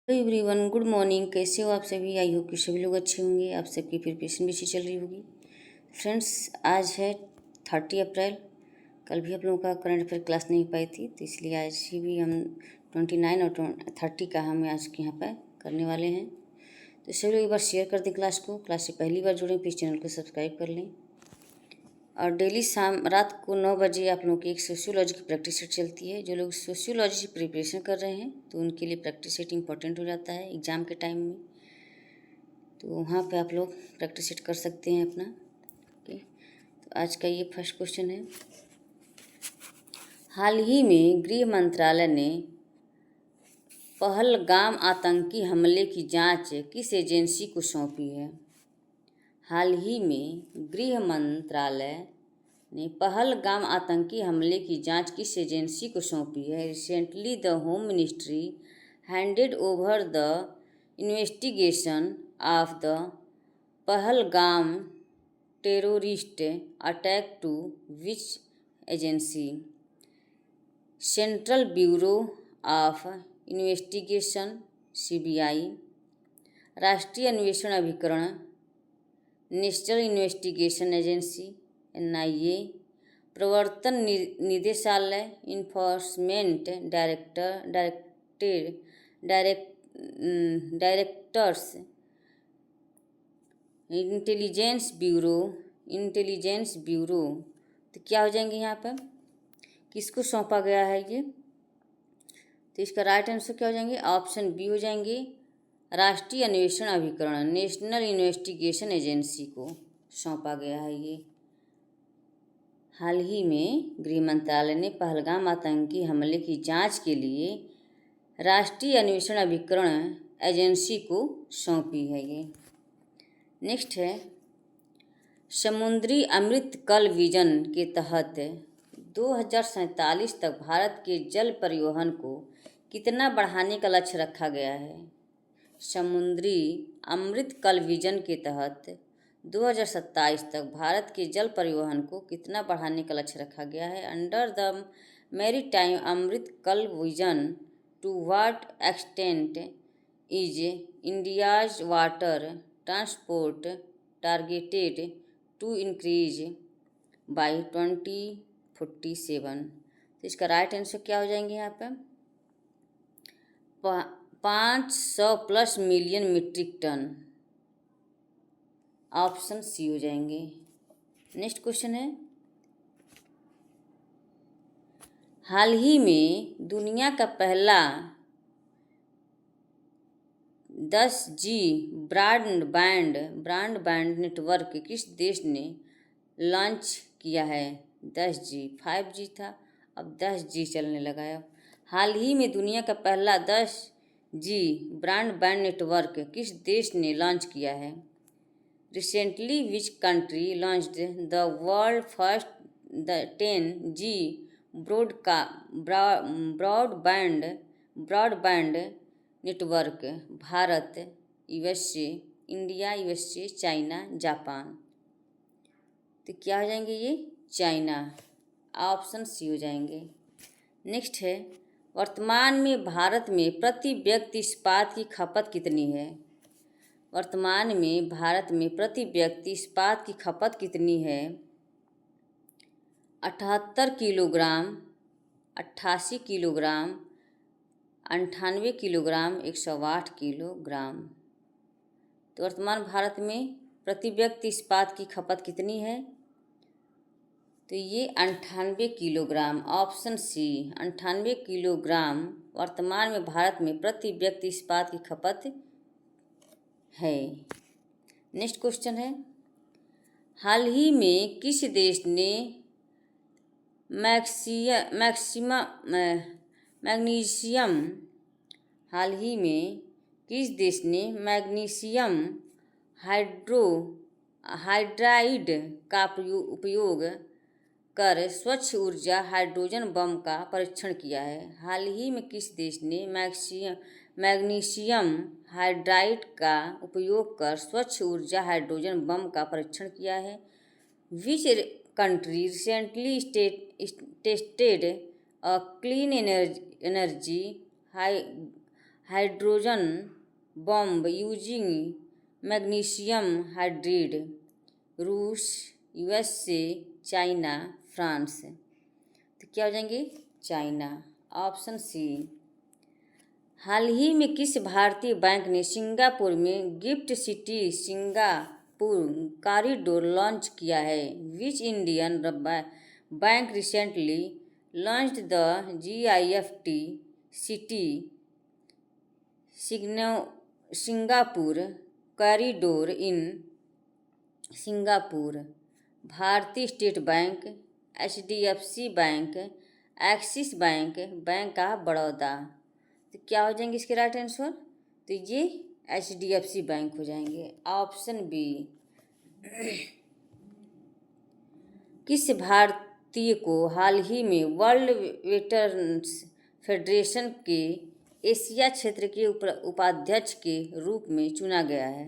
Hello everyone, good morning. कैसे हो आप सभी? आई होप कि सभी लोग अच्छे होंगे। आप सबकी प्रिपरेशन भी अच्छी चल रही होगी। फ्रेंड्स, आज है 30 अप्रैल। कल भी आप लोगों का करंट अफेयर क्लास नहीं पाई थी, तो इसलिए आज ही भी हम 29 और 30 का हम आज के यहाँ पर करने वाले हैं। तो सभी लोग एक बार शेयर कर दें क्लास को। क्लास से पहली बार जुड़ें, प्लीज़ चैनल को सब्सक्राइब कर लें। और डेली रात को 9 बजे आप लोगों की एक सोशियोलॉजी की प्रैक्टिस सेट चलती है। जो लोग सोशियोलॉजी से प्रिपरेशन कर रहे हैं तो उनके लिए प्रैक्टिस सेट इंपॉर्टेंट हो जाता है एग्ज़ाम के टाइम में। तो वहाँ पे आप लोग प्रैक्टिस सेट कर सकते हैं अपना। ओके, तो आज का ये फर्स्ट क्वेश्चन है। हाल ही में गृह मंत्रालय ने पहलगाम आतंकी हमले की जांच किस एजेंसी को सौंपी है? हाल ही में गृह मंत्रालय ने पहलगाम आतंकी हमले की जांच किस एजेंसी को सौंपी है? Recently the home ministry handed over the investigation of the Pahalgam terrorist attack to which agency? Central bureau of investigation (CBI), राष्ट्रीय अन्वेषण अभिकरण नेशनल इन्वेस्टिगेशन एजेंसी (NIA), प्रवर्तन निदेशालय इन्फोर्समेंट डायरेक्टर्स इंटेलिजेंस ब्यूरो। तो क्या हो जाएंगे यहाँ पर? किसको सौंपा गया है ये? तो इसका राइट आंसर क्या हो जाएंगे? ऑप्शन बी हो जाएंगे, राष्ट्रीय अन्वेषण अभिकरण नेशनल इन्वेस्टिगेशन एजेंसी को सौंपा गया है ये। हाल ही में गृह मंत्रालय ने पहलगाम आतंकी हमले की जांच के लिए राष्ट्रीय अन्वेषण अभिकरण एजेंसी को सौंपी है ये। नेक्स्ट है, समुद्री अमृत कल विजन के तहत 2047 तक भारत के जल परिवहन को कितना बढ़ाने का लक्ष्य रखा गया है? समुद्री अमृत कल विजन के तहत 2027 तक भारत के जल परिवहन को कितना बढ़ाने का लक्ष्य रखा गया है? Under the maritime Amrit Kaal vision, to what extent is India's water transport targeted to increase by 2047? तो इसका राइट आंसर क्या हो जाएंगे यहाँ पर? 500+ million metric tonne. Option C हो जाएंगे। नेक्स्ट क्वेश्चन है, हाल ही में दुनिया का पहला 10G ब्रॉडबैंड नेटवर्क किस देश ने लॉन्च किया है? 10G 5G था, अब 10G चलने लगा है। हाल ही में दुनिया का पहला 10G ब्रॉडबैंड नेटवर्क किस देश ने लॉन्च किया है? Recently which country launched the world first 10G broadband network? Bharat, USA, India, USA, China, Japan. तो क्या हो जाएंगे ये? चाइना। ऑप्शन सी हो जाएंगे। नेक्स्ट है, वर्तमान में भारत में प्रति व्यक्ति इस्पात की खपत कितनी है? वर्तमान में भारत में प्रति व्यक्ति इस्पात की खपत कितनी है? 78 किलोग्राम, 88 किलोग्राम, 98 किलोग्राम, 108 किलोग्राम। तो वर्तमान भारत में प्रति व्यक्ति इस्पात की खपत कितनी है? तो ये 98 किलोग्राम। ऑप्शन सी 98 किलोग्राम वर्तमान में भारत में प्रति व्यक्ति इस्पात की खपत है। नेक्स्ट क्वेश्चन है, हाल ही में किस देश ने मैग्नीशियम हाइड्राइड का उपयोग कर स्वच्छ ऊर्जा हाइड्रोजन बम का परीक्षण किया है? हाल ही में किस देश ने मैग्नीशियम हाइड्राइड का उपयोग कर स्वच्छ ऊर्जा हाइड्रोजन बम का परीक्षण किया है? Which country recently tested a clean energy hydrogen bomb using magnesium hydrate, रूस, यूएसए, चाइना, फ्रांस। तो क्या हो जाएंगे? चाइना। Option C. हाल ही में किस भारतीय बैंक ने सिंगापुर में GIFT City Singapore corridor launch किया है? Which Indian bank recently launched the GIFT City Singapore corridor in Singapore? भारतीय state bank, HDFC bank, Axis bank, bank of Baroda. तो क्या हो जाएंगे इसके राइट आंसर? तो ये HDFC बैंक हो जाएंगे। Option B. किस भारतीय को हाल ही में वर्ल्ड वेटरन्स फेडरेशन के एशिया क्षेत्र के उपाध्यक्ष के रूप में चुना गया है?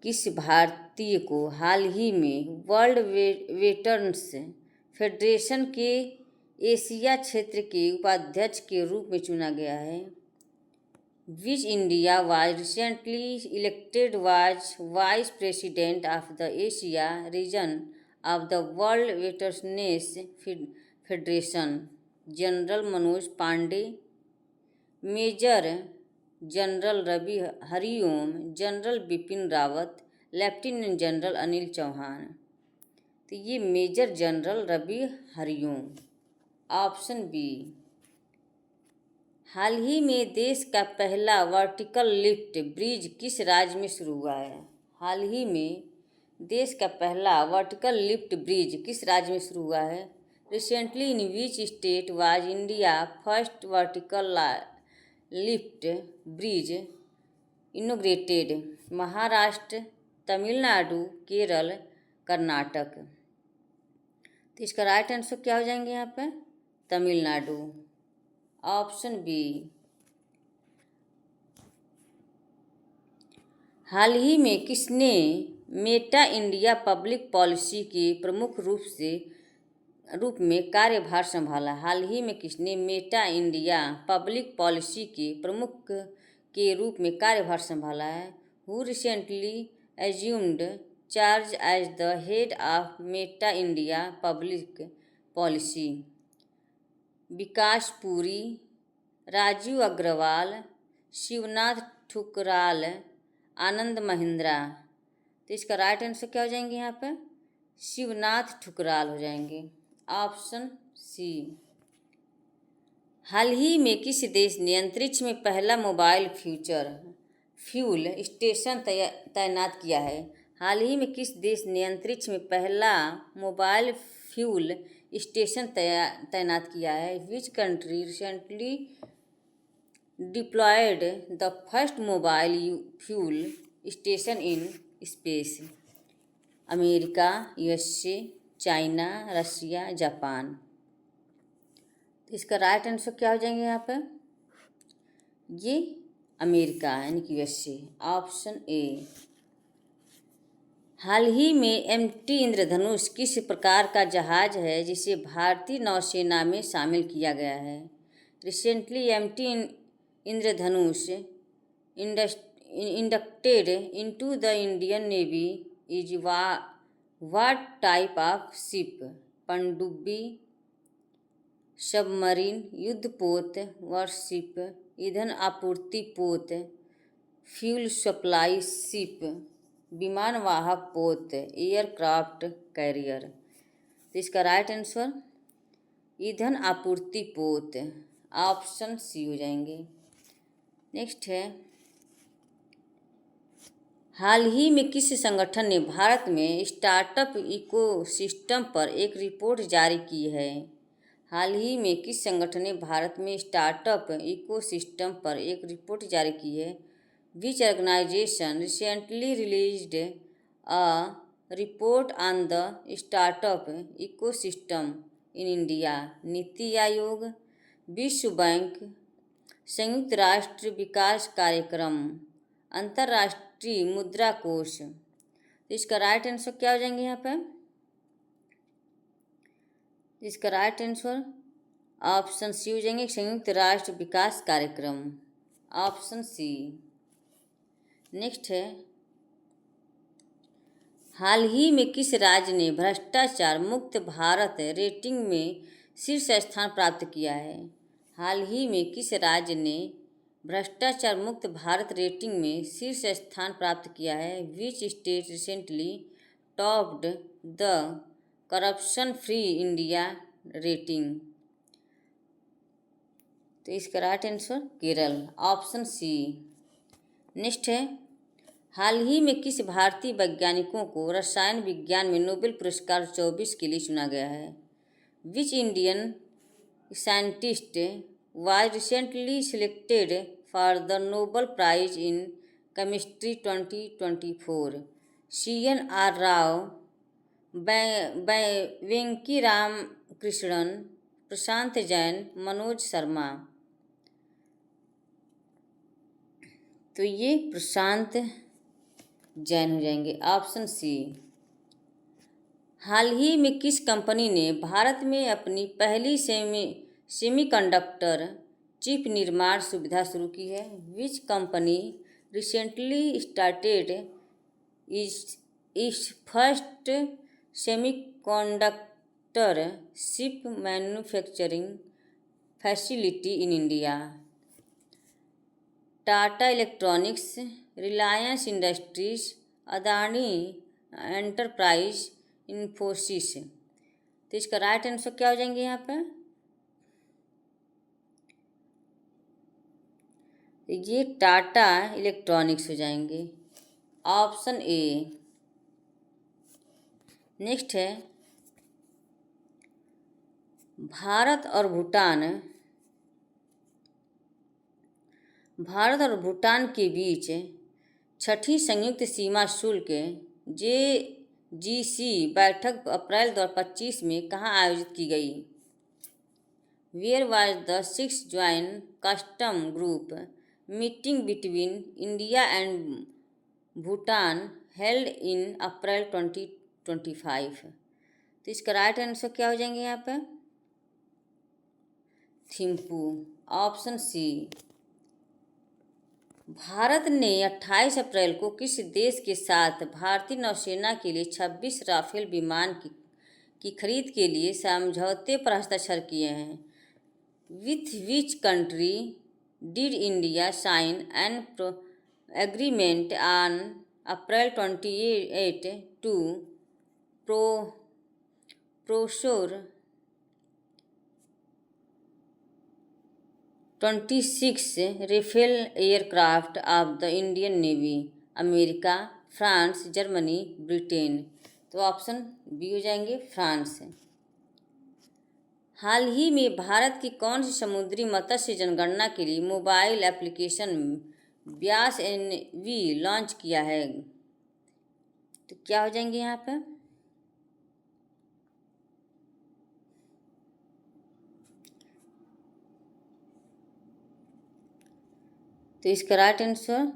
किस भारतीय को हाल ही में वर्ल्ड वेटरन्स फेडरेशन के एशिया क्षेत्र के उपाध्यक्ष के रूप में चुना गया है? Which India was recently elected was vice president of the Asia region of the world veterans federation? General Manoj Pande, major general Ravi Hariom, general Bipin Rawat, lieutenant general Anil Chauhan. तो ये major general Ravi Hariom. Option B. हाल ही में देश का पहला वर्टिकल लिफ्ट ब्रिज किस राज्य में शुरू हुआ है? हाल ही में देश का पहला वर्टिकल लिफ्ट ब्रिज किस राज्य में शुरू हुआ है? Recently in which state was India first vertical lift bridge inaugurated? Maharashtra, Tamil Nadu, Kerala, Karnataka. तो इसका राइट आंसर क्या हो जाएंगे यहाँ पे? तमिलनाडु। Option B. हाल ही में किसने मेटा इंडिया पब्लिक पॉलिसी के प्रमुख रूप में कार्यभार संभाला? हाल ही में किसने मेटा इंडिया पब्लिक पॉलिसी के प्रमुख के रूप में कार्यभार संभाला है? Who recently assumed charge as the head of Meta India public policy? Vikas Puri, Rajiv Agarwal, Shivnath Thukral, Anand Mahindra. तो इसका राइट आंसर क्या हो जाएंगे यहाँ पे? शिवनाथ ठुकराल हो जाएंगे। Option C. हाल ही में किस देश ने अंतरिक्ष में पहला मोबाइल फ्यूल स्टेशन तैनात किया है? हाल ही में किस देश ने अंतरिक्ष में पहला मोबाइल फ्यूल स्टेशन तैनात किया है? Which country recently deployed the first mobile fuel station in space? America, USA, China, Russia, Japan. तो इसका राइट आंसर क्या हो जाएंगे यहाँ पर? ये अमेरिका यानी कि यूएसए। Option A. हाल ही में MT इंद्रधनुष किस प्रकार का जहाज है जिसे भारतीय नौसेना में शामिल किया गया है? Recently MT Indradhanush inducted into the Indian Navy is what type of ship? पनडुब्बी, सबमरीन, युद्धपोत, वारशिप, ईंधन आपूर्ति पोत, फ्यूल सप्लाई शिप, विमान वाहक पोत, एयरक्राफ्ट कैरियर। तो इसका राइट आंसर ईंधन आपूर्ति पोत। ऑप्शन सी हो जाएंगे। नेक्स्ट है, हाल ही में किस संगठन ने भारत में स्टार्टअप इकोसिस्टम पर एक रिपोर्ट जारी की है? हाल ही में किस संगठन ने भारत में स्टार्टअप इकोसिस्टम पर एक रिपोर्ट जारी की है? Which organisation recently released a report on the startup ecosystem in India? NITI Aayog, विश्व बैंक, संयुक्त राष्ट्र विकास कार्यक्रम, अंतर्राष्ट्रीय मुद्रा कोष। तो इसका राइट आंसर क्या हो जाएंगे यहाँ पे? इसका राइट आंसर ऑप्शन सी हो जाएंगे संयुक्त राष्ट्र विकास कार्यक्रम, ऑप्शन सी। नेक्स्ट है, हाल ही में किस राज्य ने भ्रष्टाचार मुक्त भारत रेटिंग में शीर्ष स्थान प्राप्त किया है? हाल ही में किस राज्य ने भ्रष्टाचार मुक्त भारत रेटिंग में शीर्ष स्थान प्राप्त किया है? Which state recently topped the corruption free India rating? तो इसका right answer Kerala, option C. Next है, हाल ही में किस भारतीय वैज्ञानिकों को रसायन विज्ञान में नोबेल पुरस्कार 2024 के लिए चुना गया है? Which Indian scientist was recently selected for the Nobel prize in chemistry 2024? CNR Rao, Venki Ram Krishnan, Prashant Jain, Manoj Sharma. तो ये प्रशांत जैन हो जाएंगे, ऑप्शन सी। हाल ही में किस कंपनी ने भारत में अपनी पहली सेमीकंडक्टर चिप निर्माण सुविधा शुरू की है? Which company recently started it's first semiconductor chip manufacturing facility in India? Tata electronics, Reliance industries, Adani enterprise, Infosys. तो इसका राइट आंसर क्या हो जाएंगे यहाँ पे? ये टाटा इलेक्ट्रॉनिक्स हो जाएंगे, ऑप्शन ए। नेक्स्ट है, भारत और भूटान के बीच छठी संयुक्त सीमा शुल्क JGC बैठक अप्रैल 2025 में कहाँ आयोजित की गई? Where was the 6th joint custom group meeting between India and Bhutan held in April 2025? तो इसका राइट आंसर क्या हो जाएंगे यहाँ पे? Thimphu, option C. भारत ने 28 अप्रैल को किस देश के साथ भारतीय नौसेना के लिए 26 राफेल विमान की खरीद के लिए समझौते पर हस्ताक्षर किए हैं? With which country did India sign an agreement on April 28 to procure 26 Rafale aircraft of the Indian navy? America, France, Germany, Britain. तो ऑप्शन बी हो जाएंगे, फ्रांस। हाल ही में भारत की कौन सी समुद्री मत्स्य जनगणना के लिए मोबाइल एप्लीकेशन व्यास NV लॉन्च किया है? तो क्या हो जाएंगे यहाँ पे? तो इसका राइट आंसर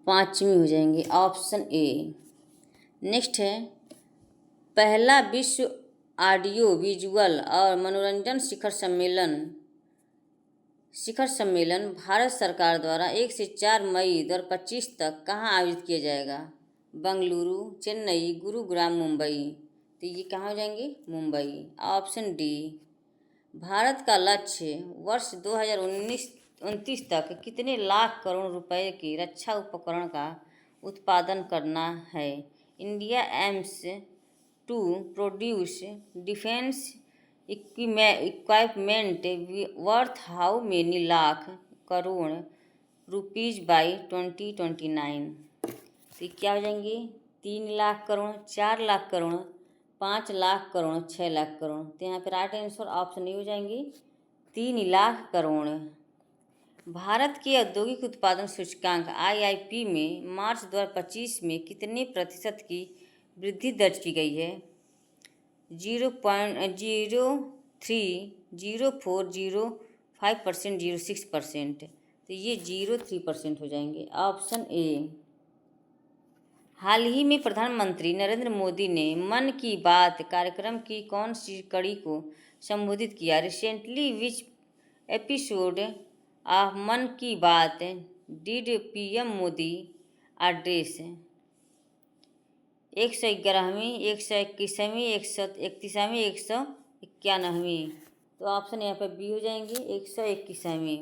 5वीं हो जाएंगी, ऑप्शन ए। नेक्स्ट है, पहला विश्व ऑडियो विजुअल और मनोरंजन शिखर सम्मेलन भारत सरकार द्वारा 1 से 4 मई 2025 तक कहाँ आयोजित किया जाएगा? बेंगलुरु, चेन्नई, गुरुग्राम, मुंबई। तो ये कहाँ हो जाएंगे? Mumbai, option D. भारत का लक्ष्य वर्ष 2029 तक कितने लाख करोड़ रुपए के रक्षा उपकरण का उत्पादन करना है? India aims to produce defence equipment worth how many lakh crore rupees by 2029? तो क्या हो जाएंगे? 3 लाख करोड़, 4 लाख करोड़, 5 लाख करोड़, 6 लाख करोड़। तो यहाँ पर राइट आंसर ऑप्शन ए हो जाएंगे, 3 लाख करोड़। भारत के औद्योगिक उत्पादन सूचकांक IIP में मार्च 2025 में कितने प्रतिशत की वृद्धि दर्ज की गई है? 0.03, 0.4, 0.5%, 0.6%। तो तो ये 0.3% हो जाएंगे। Option A. हाल ही में प्रधानमंत्री नरेंद्र मोदी ने मन की बात कार्यक्रम की कौन सी कड़ी को संबोधित किया? रिसेंटली विच एपिसोड ऑफ मन की बात डिड पीएम मोदी एड्रेस? 111वीं, 121वीं, 131वीं, 191वीं। तो ऑप्शन यहाँ पर बी हो जाएंगे, 121वीं।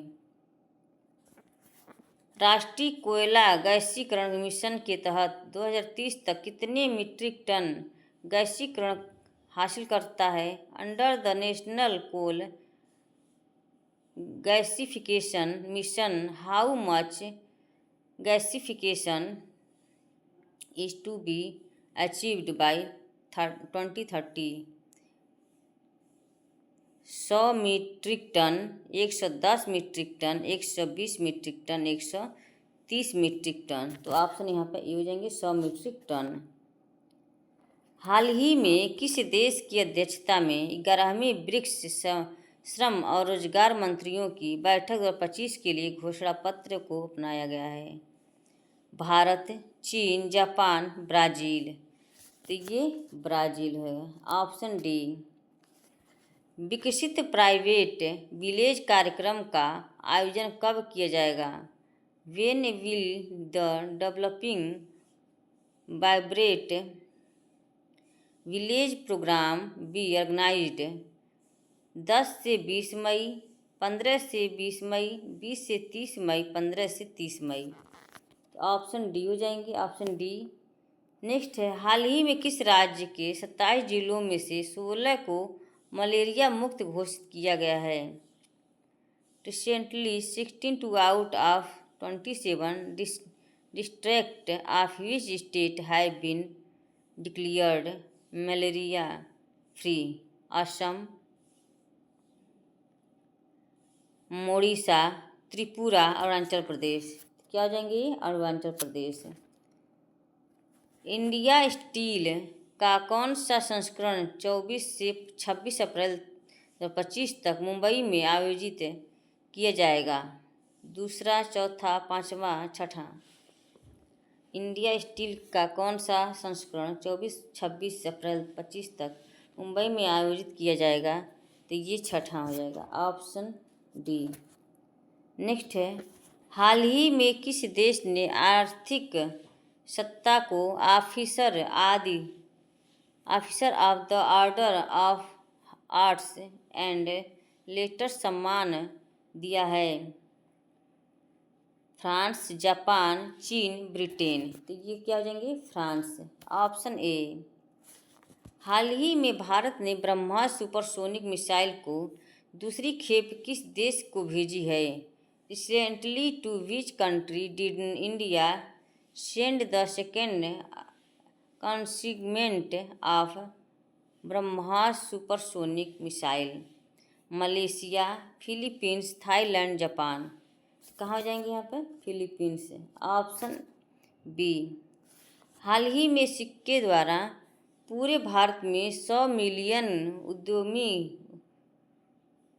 राष्ट्रीय कोयला गैसीकरण मिशन के तहत 2030 तक कितने मीट्रिक टन गैसीकरण हासिल करता है? Under the national coal gasification mission how much gasification is to be achieved by 2030? 100 metric ton, 110 metric ton, 120 metric ton, 130 metric ton. तो ऑप्शन यहाँ पे ये हो जाएंगे 100 मीट्रिक टन। हाल ही में किस देश की अध्यक्षता में 11वीं ब्रिक्स श्रम और रोजगार मंत्रियों की बैठक 2025 के लिए घोषणा पत्र को अपनाया गया है? भारत, चीन, जापान, ब्राज़ील। तो ये ब्राज़ील है। Option D. विकसित प्राइवेट विलेज कार्यक्रम का आयोजन कब किया जाएगा? When will the developing vibrant village programme be organised? 10 से 20 मई, 15 से 20 मई, 20 से 30 मई, 15 से 30 मई। तो ऑप्शन डी हो जाएंगे, ऑप्शन डी। नेक्स्ट है, हाल ही में किस राज्य के 27 जिलों में से 16 को मलेरिया मुक्त घोषित किया गया है? Recently 16 out of 27 district of which state have been declared malaria free? Assam, Odisha, Tripura, Arunachal Pradesh. क्या हो जाएंगे? अरुणाचल प्रदेश। इंडिया स्टील का कौन सा संस्करण 24 से 26 अप्रैल 2025 तक मुंबई में आयोजित किया जाएगा? दूसरा, चौथा, पाँचवा, छठा? इंडिया स्टील का कौन सा संस्करण 24-26 अप्रैल 2025 तक मुंबई में आयोजित किया जाएगा? तो ये छठा हो जाएगा, ऑप्शन डी। नेक्स्ट है, हाल ही में किस देश ने आर्थिक सत्ता को officer of the order of arts and letters सम्मान दिया है? फ्रांस, जापान, चीन, ब्रिटेन। तो ये क्या हो जाएंगे? फ्रांस। Option A. हाल ही में भारत ने ब्रह्मोस सुपरसोनिक मिसाइल को दूसरी खेप किस देश को भेजी है? Recently to which country did India send the second consignment of BrahMos supersonic missile? Malaysia, Philippines, Thailand, Japan. कहाँ हो जाएंगे यहाँ पर? फिलीपींस। Option B. हाल ही में सिक्के द्वारा पूरे भारत में 100 मिलियन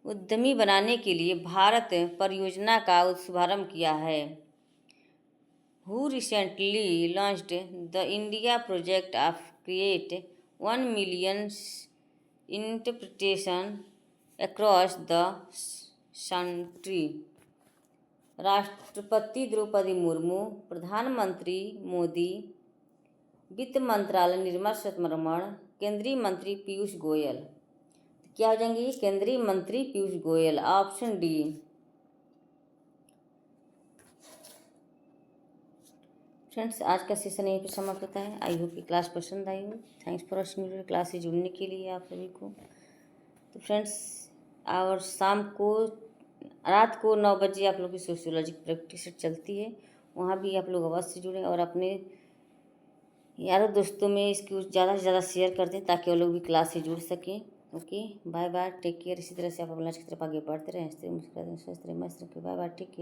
उद्यमी बनाने के लिए भारत परियोजना का शुभारंभ किया है? Who recently launched the India project of create 1 million interpretation across the country? राष्ट्रपति द्रौपदी मुर्मू, प्रधानमंत्री मोदी, वित्त मंत्रालय निर्मला सीतारमण, केंद्रीय मंत्री पीयूष गोयल। क्या हो जाएंगे? केंद्रीय मंत्री Piyush Goyal. Option D. Friends, आज का सेशन यहीं पर समाप्त होता है। आई होप कि क्लास पसंद आई हो। Thanks for watching video. Class से जुड़ने के लिए आप सभी को। तो फ्रेंड्स, और शाम को रात को 9 बजे आप लोग की सोशियोलॉजी की प्रैक्टिस चलती है, वहाँ भी आप लोग अवश्य जुड़ें और अपने यारों दोस्तों में इसको ज़्यादा से ज़्यादा शेयर कर दें ताकि वो लोग भी क्लास से जुड़ सकें। Okay, bye bye, take care. इसी तरह से आप अपना लक्ष्य की तरफ आगे बढ़ते रहें, हंसते मुस्कुराते स्वस्थ रहें, मस्त रखें। Bye bye, take care.